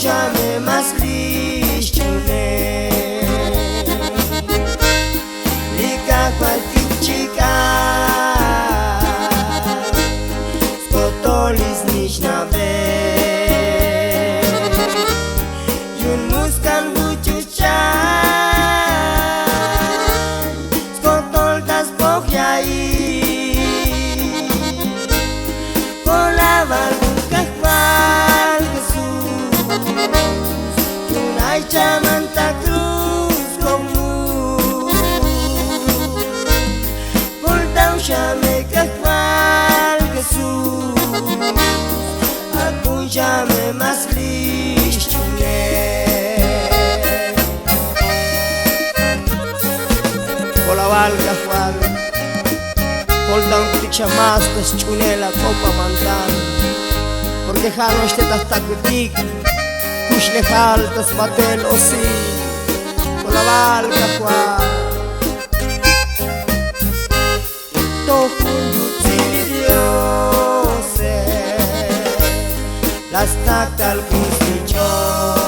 Acunciame mas liściune Lika kwaltičika Skotoli znić na ve Jun muskan bučučan Skotol das pohjai Kolaval bunkahval Jesús Tunay Santa Cruz como Voltau siame kahval Jesús Acunciame mas liściune Kolaval kahval Voltau tiksha mas liściune la copa mantan Porque jalo este tastakutik Kush le haltas batel o si Kolaval kahval Tohun yutzili Diose Las taktal kustichon